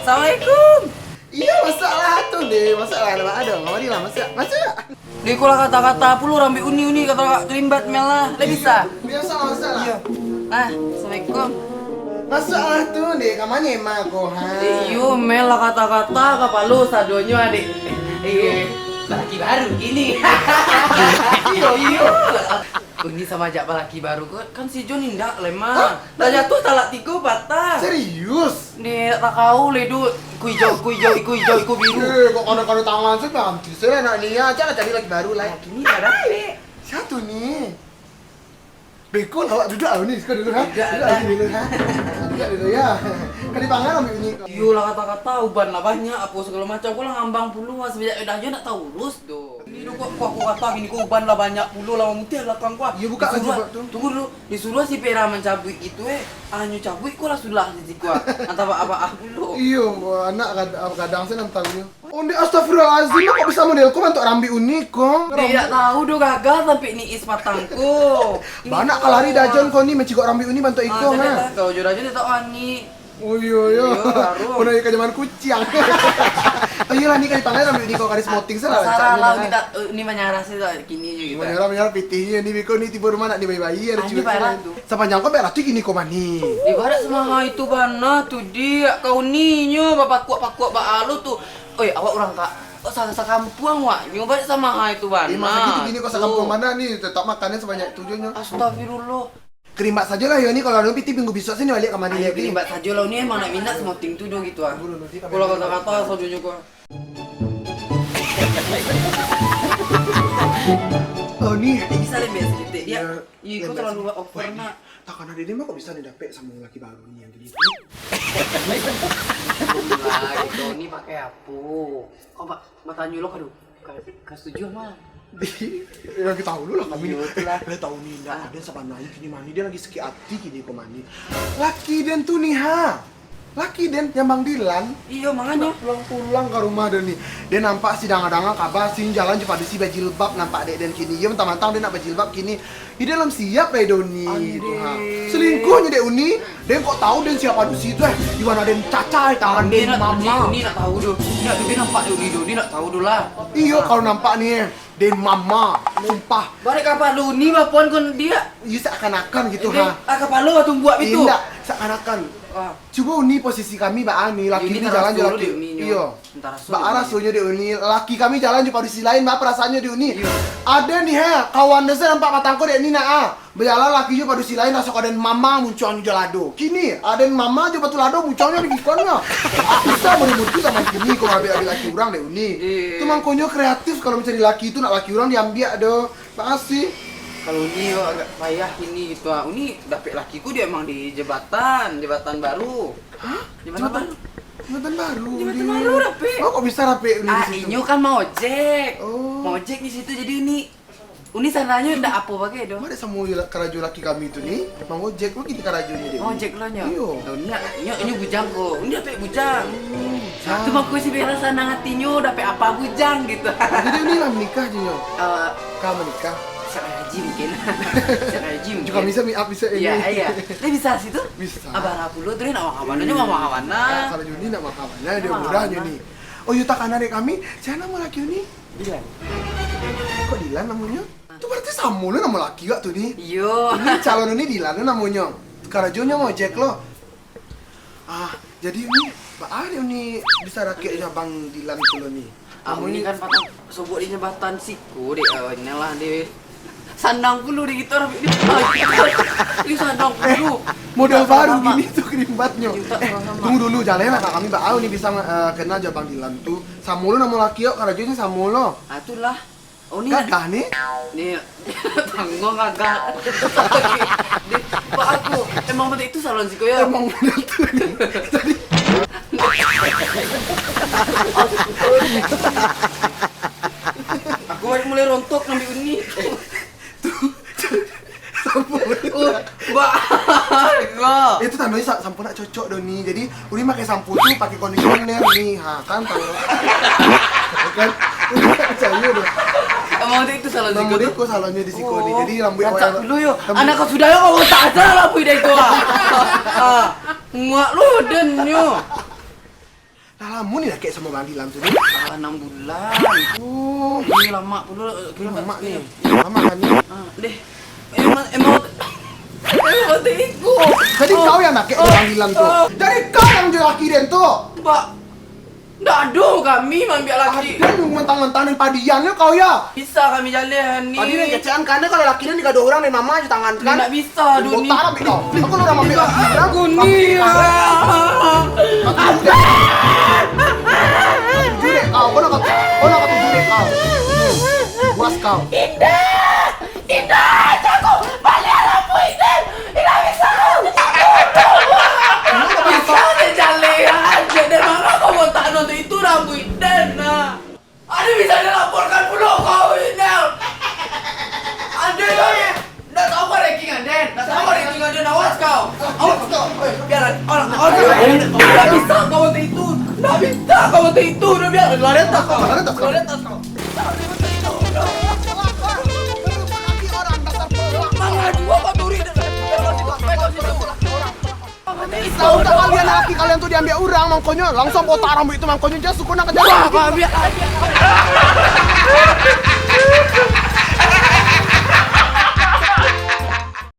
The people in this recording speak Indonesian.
Assalamualaikum. Iya masalah tuh deh, masalah ada, nggak mari lah masa. Di kula kata-kata puluh rambi uni kata kelimbat melah. Le bisa. Biasa masalah. Iya. Ah, Assalamualaikum. Masalah tuh deh, kamarnya emang kohan. Iyo melah kata-kata kapalu sadonyo adik. Laki baru gini. Iyo. Ini sama ajak laki baru kan si John indak lemah. Dah jatuh talak 3 patah. Serius? Ni tak kau ledu iku hijau, iku biru. Kok kado-kado tangan sih bang? Bisa nak nih aja cari lagi baru lah. Kini ada pe. Satu nih. Beko awak duduk nih, sekarang dulu ha. Duduk dulu ya. Kan dipangan ambil ini. Yo lah kata-kata uban lah banyak apa segala macam. Kau lah ngambang puluh mas sejak dah aja nak tahu urus do. Ini do kok aku kata gini kau uban lah banyak puluh lah mutih lah kang kau. Iya buka aja tuh. Tunggu dulu. Disuruh si Pera mencabut itu anyu cabut kau lah sulah si kau. Antara apa puluh. Iya, anak kadang saya nang tahu. Oh, astagfirullahalazim, kok bisa modelku untuk rambi unik kok? Tidak tahu do gagal sampai ni is patangku. Banyak kalari dajon kau ni mencikok rambi unik bantu iko ha. Kau jodoh aja tak ani. Oh iya. Kau nak ikan zaman kucing. Oh iya lah ni kali panggil rambi unik kau kali smoting salah. Salah ni tak ni menyarah sih kini je gitu. Menyerah pitihnya ni biko ni tiba rumah nak di bayi-bayi ada Ani parah tu. Sepanjang kau berarti gini kau mani. Di barat semua itu bana tu dia kau ni nyo bapak kuak ba alu tu. Oi awak orang kak. Oh sa kampung wak nyoba sama ha itu bana. Masa gitu gini kau sakampung mana nih tetap makannya sebanyak tujuhnya. Astagfirullah. Kerimbat saja lah ya ni kalau ada piti minggu besok sini balik ke mana Ayo kelimbat saja lah ni emang nak minat semua ting tu do gitu ah. Kalau kata-kata sajonya kau. Oh ni Bisa lebih sedikit dia. Iya kau terlalu over nak. tak karena dia mah kok bisa didapet sama laki baru nih yang gini. Lah itu ni pakai apa? Kau mata nyulo kadu. Kau setuju mah? Lagi tahu dulu lah kami. Lah tahu nih ada sama naik kini mani dia lagi seki hati kini kok mani. Laki den tuh nih ha. Laki den yang Bang Dilan. iya makanya Pulang ke rumah dan nih dia nampak si danga-danga kabar sing jalan cepat si bajilbab nampak dek dan kini dia mentang-mentang dia nak bajilbab kini di dalam siap deh doni itu ha selingkuhnya dek uni dan kok tahu dan siapa di situ di mana den cacai tangan den mama ini nak tahu dulu dia nampak dulu dia nak tahu dulu lah iyo kalau nampak nih den mama sumpah balik kapal lu ni bapon kon dia iya seakan-akan gitu ha kapal lu atau buat itu tidak seakan-akan coba uni posisi kami Mbak Ani, laki ini jalan jalan iyo. Mbak Ara suruhnya di uni, laki kami jalan di posisi lain, Mbak perasaannya di uni. Ada nih ha, kawan desa nampak matangku dek Nina ah. Berjalan lakinya pada sisi lain langsung ada mama muncul di jalado. Kini ada mama coba tulado munculnya di gikonnya. Bisa menemuti sama kini kalau ada laki orang dek uni. Itu mangkonyo kreatif kalau mencari laki itu nak laki orang diambil do. Makasih. Kalau ini agak payah ini gitu ah. Ini dapet lakiku dia emang di jembatan baru. Hah? Jembatan baru. Jembatan baru. Jembatan baru dapet. Oh kok bisa dapet ini? Inyo kan mau ojek. Oh. Mau ojek di situ jadi ini sananya ndak apa pakai do. Mana sama karajo laki kami itu nih? Emang ojek lo gini karajonya dia. Ojek lo nyo. Iya. Ini bujang ko. Ini dapet bujang. Satu mah ku si Bera sana ngatinyo dapet apa bujang gitu. Jadi ini lah menikah Jinyo. Kamu menikah? Siapa haji mungkin. Siapa haji mungkin. Juga bisa bisa ini. Iya. Dia bisa situ? Bisa. Abah puluh terus nak makawanannya mau makawana. Kalau Juni nak makawannya dia murahnya nih. Oh yuta kan adek kami, siapa nama laki ini? Dilan. Kok Dilan namanya? Itu berarti sama lu nama laki gak tuh nih? Iyo. Ini calon ini Dilan namanya. Karajonya mau Jack lo. Jadi ini Pak Ali ini bisa rakyatnya Bang Dilan itu lo nih. Ini kan patah sobok di jembatan siku deh lah deh. Sandang puluh di gitu orang ini sandang puluh. Model baru gini tuh kerimbatnya. Tunggu dulu jalan lah kami Mbak Au nih bisa kenal aja Bang Dilan tuh. Samulu nama laki yo karajonya Samulo. Itulah. Oh ini gagah nih. Nih tanggung gagah. Pak aku emang betul itu salon sih ya. Emang model tuh nih. Tadi aku baru mulai rontok ngambil ini. Itu tandanya sampo nak cocok doni. Jadi uri pakai sampo tuh pakai conditioner nih. Kan tahu. Kan percaya dong. Emang itu salon siko tuh? Itu salonnya di Sikoni. Jadi rambut awal dulu yo. Anak kau sudah yo kau tak ada rambut dia itu. Muak lu den yo. Lama nih kayak sama Bang Dilan tuh. 6 bulan. Oh, Ini lama pula. lama nih. Lama kan nih. Deh. Emang ikut. Jadi kau yang nak kayak Bang Dilan tuh. Jadi kau yang jadi laki den tuh. Mbak. Nggak ada kami mambiak laki. Dan lu mentang-mentangin padiannya kau ya. Bisa kami jalan nih. Tadi nih kecaan karena kalau lakinya nih gak ada orang nih mama aja tangan kan. Nggak bisa Doni. Botar ambil kau. Aku lu udah mambil laki orang. Aku nih. Jure kau, kau nak jure kau. Buas kau. Indah, aku balik lampu Indah. Indah bisa. Bisa deh jalan. Jadi mana kau mau tak nonton itu lampu Indah nah. Ada bisa dilaporkan pula kau Indah. Ada ya. Nggak tahu kau rankingan Den. Nggak tahu kau rankingan Den. Awas kau. Awas kau. Biar orang nggak bisa kau nonton itu. Nggak bisa kau nonton itu. Udah biar lari atas kau. Lari atas kau. Tahu tak kalian laki kalian tuh diambil orang mangkonya langsung botak rambut itu mangkonya just suku nak kejar. Biar